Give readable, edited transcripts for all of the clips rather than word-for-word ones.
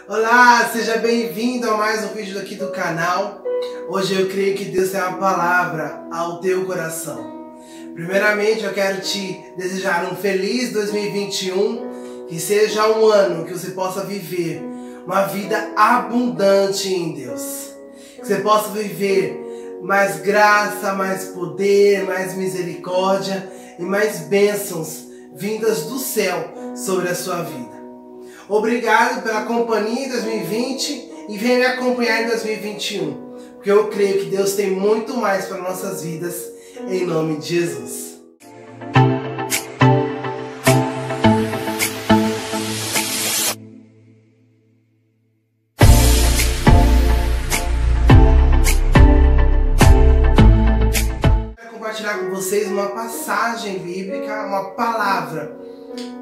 Olá, seja bem-vindo a mais um vídeo aqui do canal. Hoje eu creio que Deus tem uma palavra ao teu coração. Primeiramente eu quero te desejar um feliz 2021, que seja um ano que você possa viver uma vida abundante em Deus. Que você possa viver mais graça, mais poder, mais misericórdia e mais bênçãos vindas do céu sobre a sua vida. Obrigado pela companhia em 2020 e venha me acompanhar em 2021, porque eu creio que Deus tem muito mais para nossas vidas, em nome de Jesus. Quero compartilhar com vocês uma passagem bíblica, uma palavra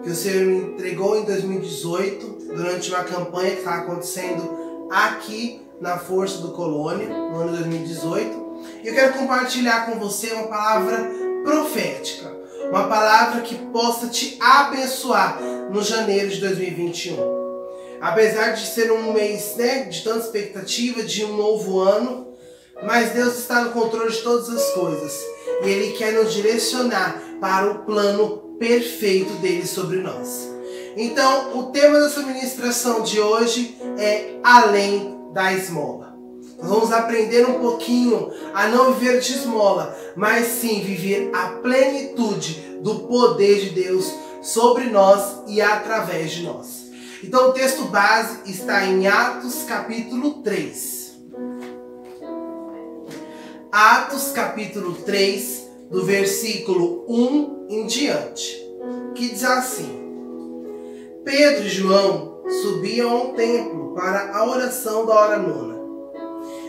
que o Senhor me entregou em 2018, durante uma campanha que estava acontecendo aqui na Força do Colônia, no ano 2018. E eu quero compartilhar com você uma palavra profética, uma palavra que possa te abençoar no janeiro de 2021. Apesar de ser um mês, de tanta expectativa, de um novo ano, mas Deus está no controle de todas as coisas. E Ele quer nos direcionar para o plano perfeito dele sobre nós. Então, o tema dessa ministração de hoje é além da esmola. Nós vamos aprender um pouquinho a não viver de esmola, mas sim viver a plenitude do poder de Deus sobre nós e através de nós. Então, o texto base está em Atos capítulo 3. Atos capítulo 3, do versículo 1 em diante, que diz assim: Pedro e João subiam ao templo para a oração da hora nona.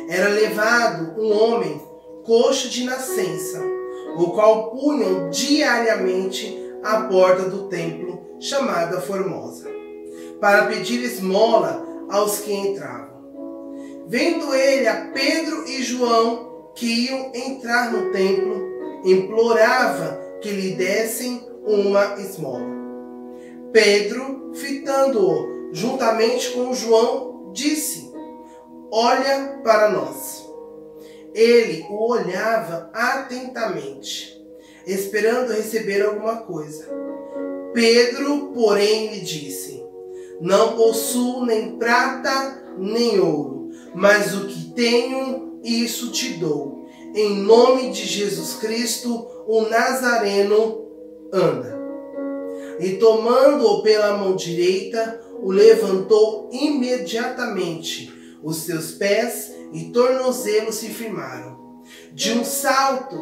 Era levado um homem coxo de nascença, o qual punham diariamente à porta do templo, chamada Formosa, para pedir esmola aos que entravam. Vendo ele a Pedro e João que iam entrar no templo, implorava que lhe dessem uma esmola. Pedro, fitando-o juntamente com João, disse: Olha para nós. Ele o olhava atentamente, esperando receber alguma coisa. Pedro, porém, lhe disse: Não possuo nem prata nem ouro, mas o que tenho, isso te dou. Em nome de Jesus Cristo, o Nazareno, anda. E tomando-o pela mão direita, o levantou imediatamente. Os seus pés e tornozelos se firmaram. De um salto,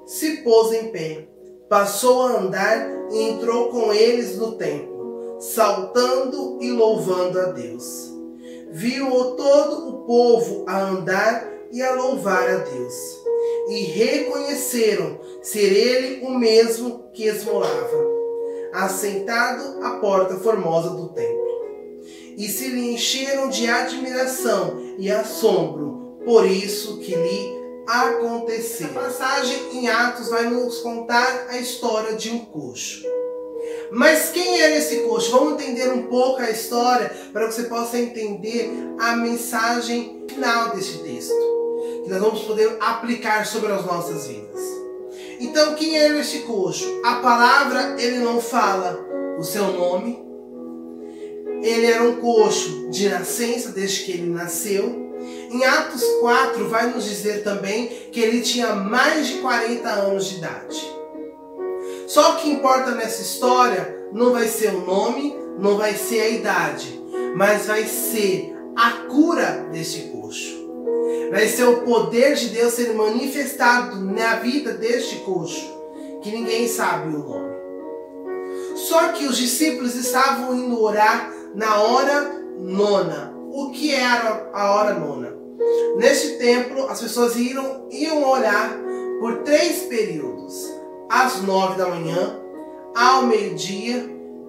se pôs em pé, passou a andar e entrou com eles no templo, saltando e louvando a Deus. Viu-o todo o povo a andar e a louvar a Deus, e reconheceram ser ele o mesmo que esmolava, assentado à porta formosa do templo. E se lhe encheram de admiração e assombro por isso que lhe aconteceu. A passagem em Atos vai nos contar a história de um coxo. Mas quem era esse coxo? Vamos entender um pouco a história para que você possa entender a mensagem final desse texto, que nós vamos poder aplicar sobre as nossas vidas. Então, quem era esse coxo? A palavra, ele não fala o seu nome. Ele era um coxo de nascença, desde que ele nasceu. Em Atos 4 vai nos dizer também que ele tinha mais de 40 anos de idade. Só o que importa nessa história não vai ser o nome, não vai ser a idade, mas vai ser a cura desse coxo. Vai ser o poder de Deus sendo manifestado na vida deste coxo, que ninguém sabe o nome. Só que os discípulos estavam indo orar na hora nona. O que era a hora nona? Neste templo, as pessoas iam orar por 3 períodos: às 9 da manhã, ao meio-dia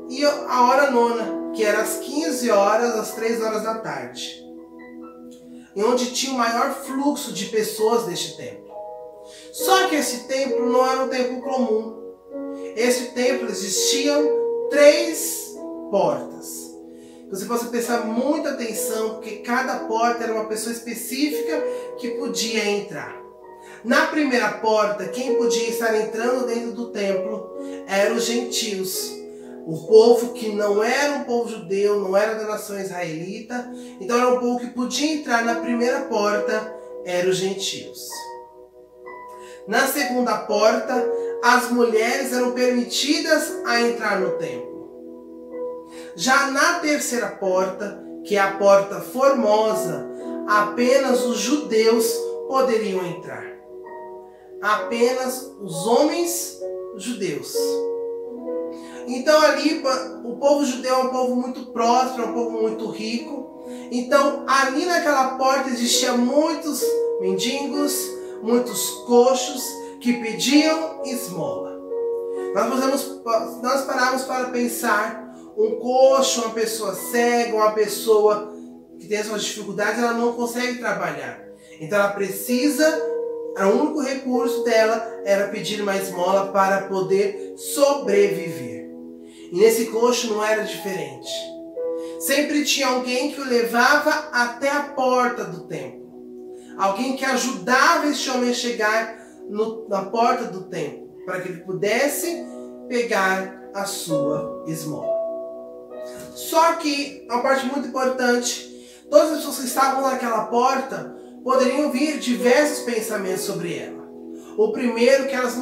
e a hora nona, que era às 15 horas, às 3 horas da tarde. E onde tinha o maior fluxo de pessoas neste templo. Só que esse templo não era um templo comum. Esse templo existiam 3 portas, Você possa prestar muita atenção, porque cada porta era uma pessoa específica que podia entrar. Na primeira porta, quem podia estar entrando dentro do templo eram os gentios. O povo que não era um povo judeu, não era da nação israelita. Então era um povo que podia entrar na primeira porta, eram os gentios. Na segunda porta, as mulheres eram permitidas a entrar no templo. Já na terceira porta, que é a porta formosa, apenas os judeus poderiam entrar. Apenas os homens judeus. Então ali o povo judeu é um povo muito próspero, é um povo muito rico. Então ali naquela porta existiam muitos mendigos, muitos coxos que pediam esmola. Nós paramos para pensar, um coxo, uma pessoa cega, uma pessoa que tem suas dificuldades, ela não consegue trabalhar. Então ela precisa, o único recurso dela era pedir uma esmola para poder sobreviver. E nesse coxo não era diferente. Sempre tinha alguém que o levava até a porta do templo. Alguém que ajudava este homem a chegar na porta do templo, para que ele pudesse pegar a sua esmola. Só que, uma parte muito importante, todas as pessoas que estavam naquela porta poderiam vir diversos pensamentos sobre ela. O primeiro, que elas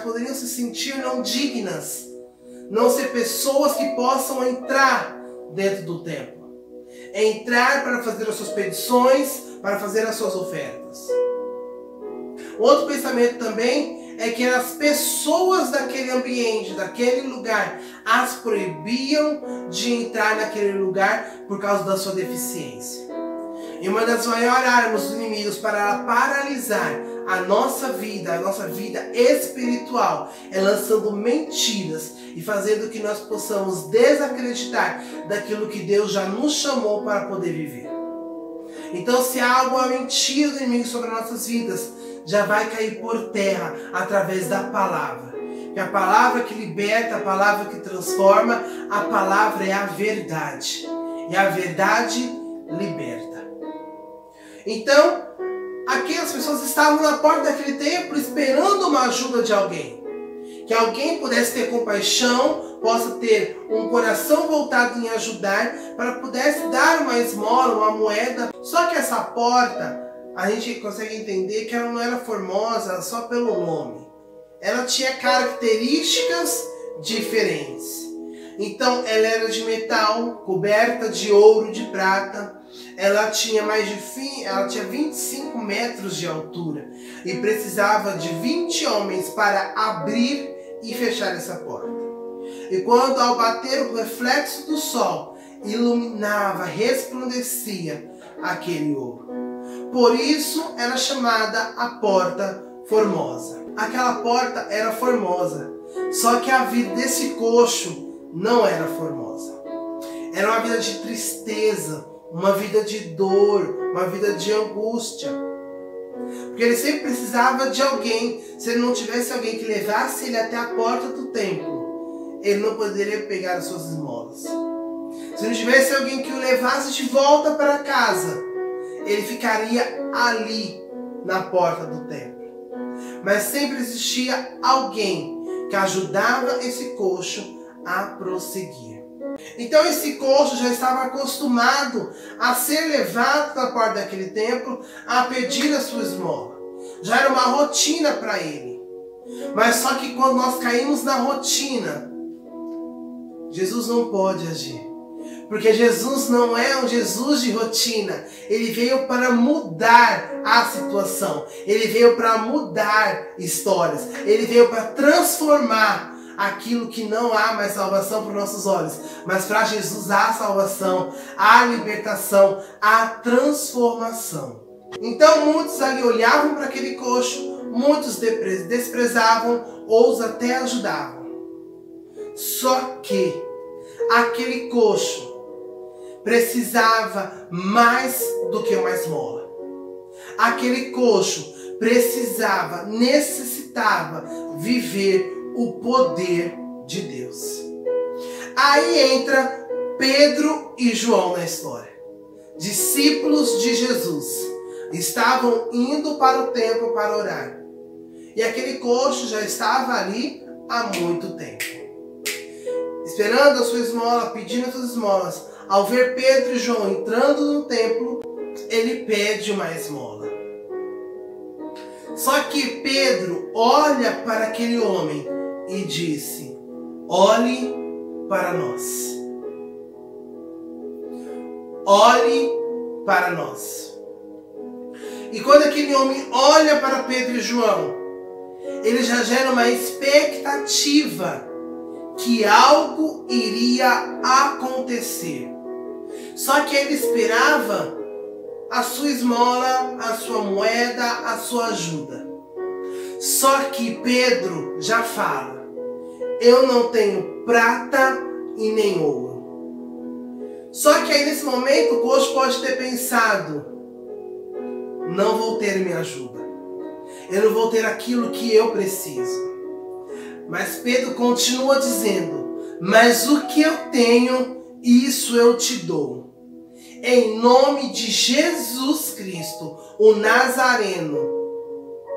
poderiam se sentir não dignas, não ser pessoas que possam entrar dentro do templo. Entrar para fazer as suas petições, para fazer as suas ofertas. Outro pensamento também é que as pessoas daquele ambiente, daquele lugar, as proibiam de entrar naquele lugar por causa da sua deficiência. E uma das maiores armas dos inimigos para paralisar a nossa vida espiritual, é lançando mentiras e fazendo que nós possamos desacreditar daquilo que Deus já nos chamou para poder viver. Então, se há alguma mentira do inimigo sobre as nossas vidas, já vai cair por terra através da palavra. Que a palavra que liberta, a palavra que transforma, a palavra é a verdade. E a verdade liberta. Então, aquelas pessoas estavam na porta daquele templo esperando uma ajuda de alguém. Que alguém pudesse ter compaixão, possa ter um coração voltado em ajudar, para pudesse dar uma esmola, uma moeda. Só que essa porta, a gente consegue entender que ela não era formosa só pelo nome. Ela tinha características diferentes. Então ela era de metal, coberta de ouro, de prata. Ela tinha 25 metros de altura e precisava de 20 homens para abrir e fechar essa porta. E quando ao bater o reflexo do sol, iluminava, resplandecia aquele ouro. Por isso era chamada a Porta Formosa. Aquela porta era formosa, só que a vida desse coxo não era formosa. Era uma vida de tristeza, uma vida de dor, uma vida de angústia. Porque ele sempre precisava de alguém. Se ele não tivesse alguém que levasse ele até a porta do templo, ele não poderia pegar as suas esmolas. Se não tivesse alguém que o levasse de volta para casa, ele ficaria ali na porta do templo. Mas sempre existia alguém que ajudava esse coxo a prosseguir. Então esse coxo já estava acostumado a ser levado na porta daquele templo a pedir a sua esmola. Já era uma rotina para ele. Mas só que quando nós caímos na rotina, Jesus não pode agir. Porque Jesus não é um Jesus de rotina. Ele veio para mudar a situação. Ele veio para mudar histórias. Ele veio para transformar aquilo que não há mais salvação para os nossos olhos. Mas para Jesus há salvação, há libertação, há transformação. Então muitos ali olhavam para aquele coxo, muitos desprezavam, outros até ajudavam. Só que aquele coxo precisava mais do que uma esmola. Aquele coxo necessitava viver o poder de Deus. Aí entra Pedro e João na história, discípulos de Jesus, estavam indo para o templo para orar. E aquele coxo já estava ali há muito tempo, esperando a sua esmola, pedindo as suas esmolas. Ao ver Pedro e João entrando no templo, ele pede uma esmola. Só que Pedro olha para aquele homem e disse: olhe para nós. Olhe para nós. E quando aquele homem olha para Pedro e João, ele já gera uma expectativa que algo iria acontecer. Só que ele esperava a sua esmola, a sua moeda, a sua ajuda. Só que Pedro já fala: eu não tenho prata e nem ouro. Só que aí nesse momento o coxo pode ter pensado: não vou ter minha ajuda, eu não vou ter aquilo que eu preciso. Mas Pedro continua dizendo: mas o que eu tenho, isso eu te dou. Em nome de Jesus Cristo, o Nazareno,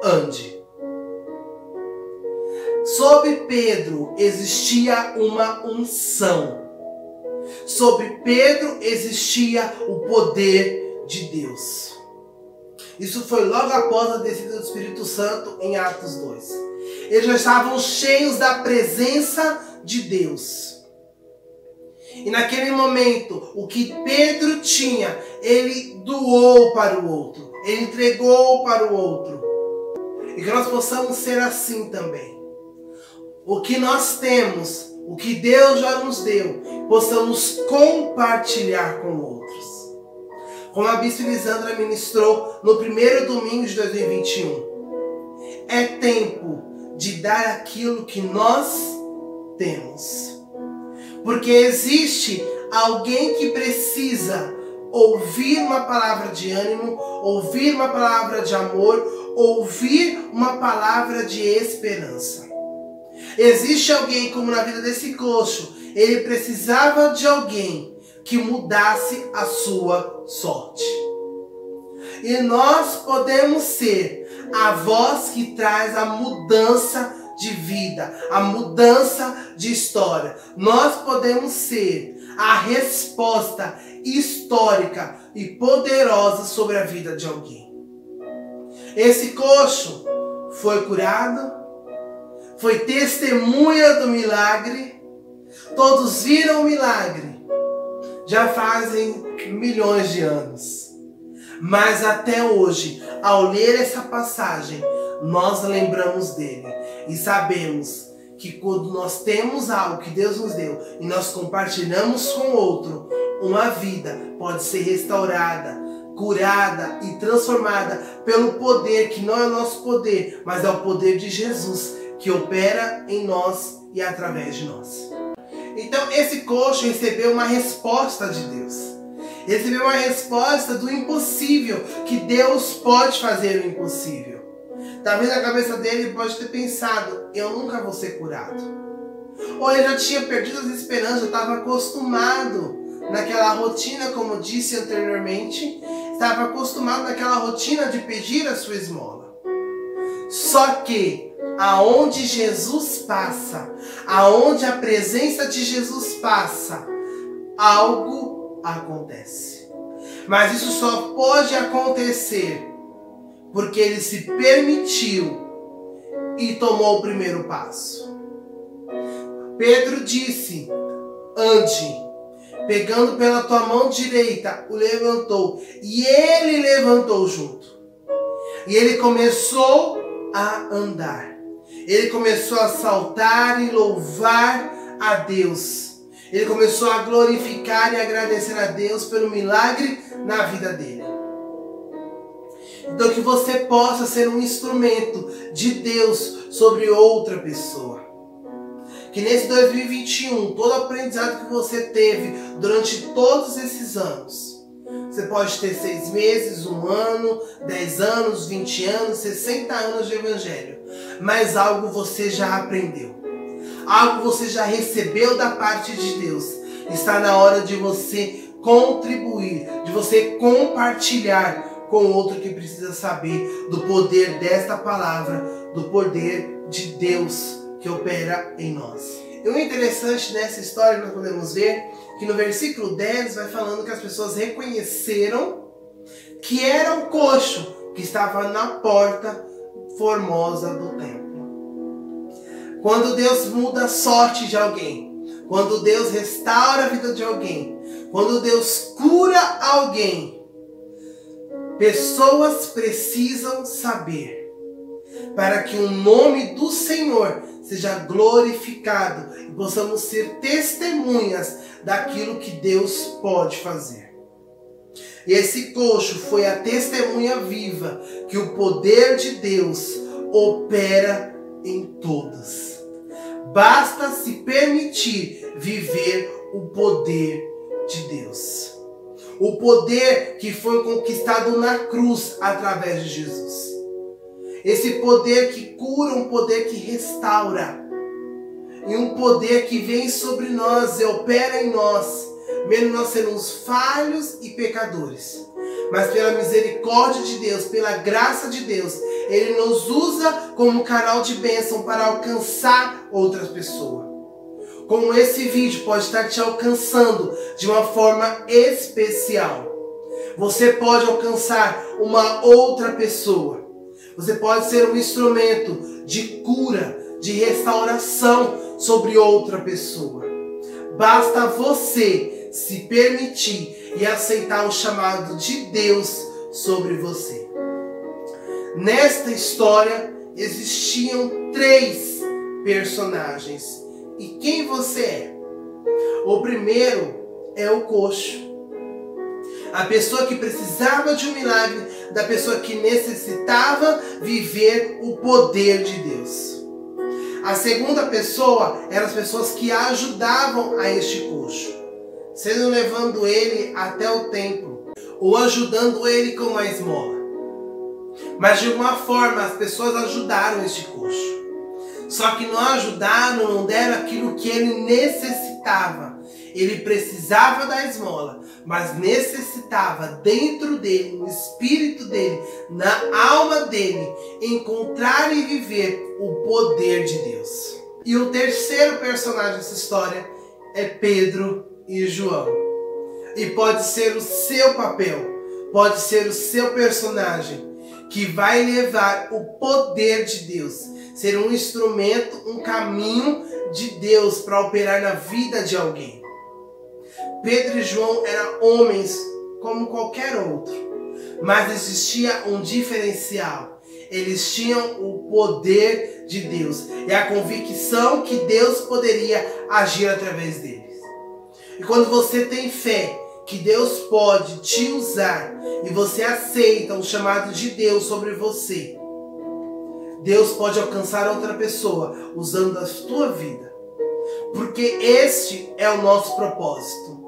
ande. Sobre Pedro existia uma unção. Sobre Pedro existia o poder de Deus. Isso foi logo após a descida do Espírito Santo em Atos 2. Eles já estavam cheios da presença de Deus. E naquele momento, o que Pedro tinha, ele doou para o outro. Ele entregou para o outro. E que nós possamos ser assim também. O que nós temos, o que Deus já nos deu, possamos compartilhar com outros. Como a Bispa Lisandra ministrou no primeiro domingo de 2021. É tempo de dar aquilo que nós temos. Porque existe alguém que precisa ouvir uma palavra de ânimo, ouvir uma palavra de amor, ouvir uma palavra de esperança. Existe alguém, como na vida desse coxo, ele precisava de alguém que mudasse a sua sorte. E nós podemos ser a voz que traz a mudança de vida, a mudança de história. Nós podemos ser a resposta histórica e poderosa sobre a vida de alguém. Esse coxo foi curado, foi testemunha do milagre, todos viram o milagre, já fazem milhões de anos. Mas até hoje, ao ler essa passagem, nós lembramos dele e sabemos que quando nós temos algo que Deus nos deu e nós compartilhamos com outro, uma vida pode ser restaurada, curada e transformada pelo poder que não é o nosso poder, mas é o poder de Jesus que opera em nós e através de nós. Então esse coxo recebeu uma resposta de Deus. Recebeu uma resposta do impossível, que Deus pode fazer o impossível. Talvez na cabeça dele ele pode ter pensado: eu nunca vou ser curado. Ou ele já tinha perdido as esperanças, estava acostumado naquela rotina, como disse anteriormente, estava acostumado naquela rotina de pedir a sua esmola. Só que aonde Jesus passa, aonde a presença de Jesus passa, algo acontece. Mas isso só pode acontecer porque ele se permitiu e tomou o primeiro passo. Pedro disse: ande. Pegando pela tua mão direita, o levantou. E ele levantou junto. E ele começou a andar. Ele começou a saltar e louvar a Deus. Ele começou a glorificar e agradecer a Deus pelo milagre na vida dele. Então que você possa ser um instrumento de Deus sobre outra pessoa. Que nesse 2021, todo o aprendizado que você teve durante todos esses anos, você pode ter 6 meses, 1 ano, 10 anos, 20 anos, 60 anos de evangelho, mas algo você já aprendeu. Algo você já recebeu da parte de Deus. Está na hora de você contribuir, de você compartilhar com outro que precisa saber do poder desta palavra, do poder de Deus que opera em nós. E o interessante nessa história que nós podemos ver que no versículo 10 vai falando que as pessoas reconheceram que era o coxo que estava na porta formosa do templo. Quando Deus muda a sorte de alguém, quando Deus restaura a vida de alguém, quando Deus cura alguém, pessoas precisam saber para que o nome do Senhor seja glorificado e possamos ser testemunhas daquilo que Deus pode fazer. E esse coxo foi a testemunha viva que o poder de Deus opera em todos. Basta se permitir viver o poder de Deus. O poder que foi conquistado na cruz através de Jesus. Esse poder que cura, um poder que restaura. E um poder que vem sobre nós e opera em nós. Mesmo nós sermos falhos e pecadores. Mas pela misericórdia de Deus, pela graça de Deus, Ele nos usa como canal de bênção para alcançar outras pessoas. Como esse vídeo pode estar te alcançando de uma forma especial. Você pode alcançar uma outra pessoa. Você pode ser um instrumento de cura, de restauração sobre outra pessoa. Basta você se permitir e aceitar o chamado de Deus sobre você. Nesta história existiam 3 personagens. E quem você é? O primeiro é o coxo. A pessoa que precisava de um milagre, da pessoa que necessitava viver o poder de Deus. A segunda pessoa eram as pessoas que ajudavam a este coxo, sendo levando ele até o templo, ou ajudando ele com uma esmola. Mas de alguma forma as pessoas ajudaram este coxo. Só que não ajudaram, não deram aquilo que ele necessitava. Ele precisava da esmola, mas necessitava dentro dele, no espírito dele, na alma dele, encontrar e viver o poder de Deus. E o terceiro personagem dessa história é Pedro e João. E pode ser o seu papel, pode ser o seu personagem, que vai levar o poder de Deus, ser um instrumento, um caminho de Deus para operar na vida de alguém. Pedro e João eram homens como qualquer outro, mas existia um diferencial. Eles tinham o poder de Deus e a convicção que Deus poderia agir através deles. E quando você tem fé que Deus pode te usar e você aceita o chamado de Deus sobre você, Deus pode alcançar outra pessoa usando a tua vida. Porque este é o nosso propósito.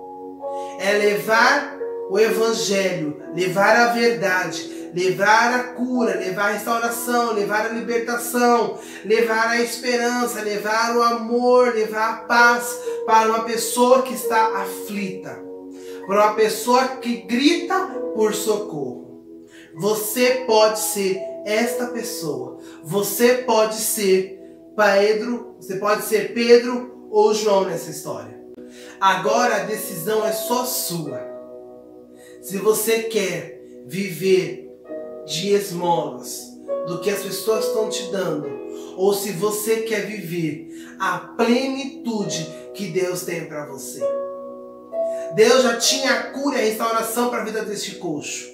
É levar o evangelho, levar a verdade, levar a cura, levar a restauração, levar a libertação, levar a esperança, levar o amor, levar a paz para uma pessoa que está aflita, para uma pessoa que grita por socorro. Você pode ser esta pessoa. Você pode ser Pedro, você pode ser Pedro ou João nessa história. Agora a decisão é só sua. Se você quer viver de esmolas, do que as pessoas estão te dando, ou se você quer viver a plenitude que Deus tem para você. Deus já tinha a cura e a restauração para a vida deste coxo.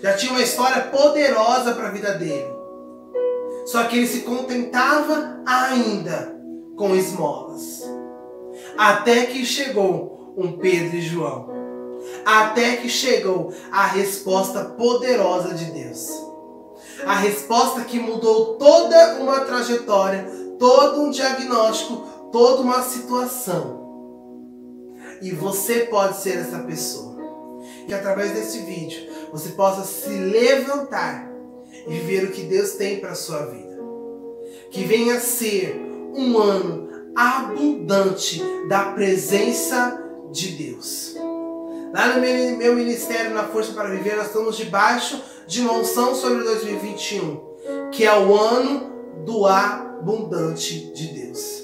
Já tinha uma história poderosa para a vida dele. Só que ele se contentava ainda com esmolas. Até que chegou um Pedro e João. Até que chegou a resposta poderosa de Deus. A resposta que mudou toda uma trajetória, todo um diagnóstico, toda uma situação. E você pode ser essa pessoa. Que através desse vídeo você possa se levantar e viver o que Deus tem para a sua vida. Que venha a ser um ano abundante da presença de Deus. Lá no meu ministério, na Força para Viver, nós estamos debaixo de uma unção sobre 2021, que é o ano do abundante de Deus.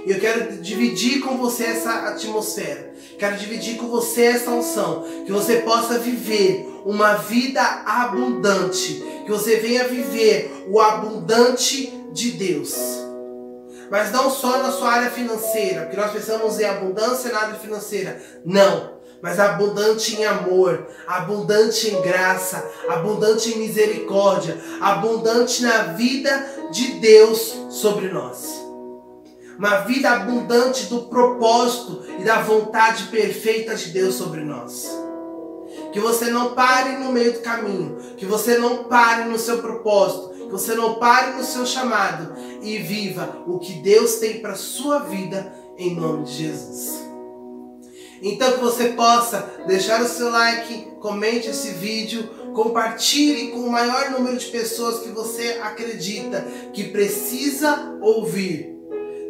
E eu quero dividir com você essa atmosfera, quero dividir com você essa unção, que você possa viver uma vida abundante, que você venha viver o abundante de Deus. Mas não só na sua área financeira, porque nós pensamos em abundância na área financeira. Não, mas abundante em amor, abundante em graça, abundante em misericórdia, abundante na vida de Deus sobre nós. Uma vida abundante do propósito e da vontade perfeita de Deus sobre nós. Que você não pare no meio do caminho, que você não pare no seu propósito, que você não pare no seu chamado e viva o que Deus tem para a sua vida em nome de Jesus. Então que você possa deixar o seu like, comente esse vídeo, compartilhe com o maior número de pessoas que você acredita que precisa ouvir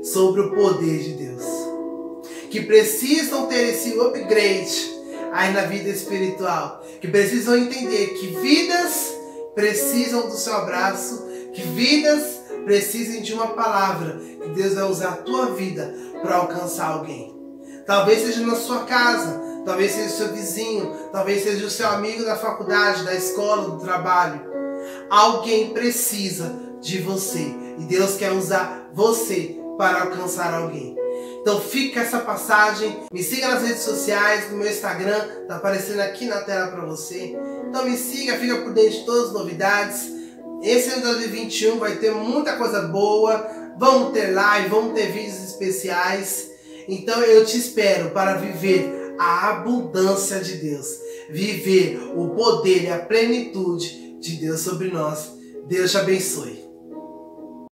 sobre o poder de Deus, que precisam ter esse upgrade aí na vida espiritual, que precisam entender que vidas precisam do seu abraço, que vidas precisam de uma palavra, que Deus vai usar a tua vida para alcançar alguém. Talvez seja na sua casa, talvez seja o seu vizinho, talvez seja o seu amigo da faculdade, da escola, do trabalho. Alguém precisa de você e Deus quer usar você para alcançar alguém. Então fica essa passagem, me siga nas redes sociais, no meu Instagram, tá aparecendo aqui na tela para você. Então me siga, fica por dentro de todas as novidades. Esse ano de 2021 vai ter muita coisa boa, vamos ter live, vamos ter vídeos especiais. Então eu te espero para viver a abundância de Deus, viver o poder e a plenitude de Deus sobre nós. Deus te abençoe.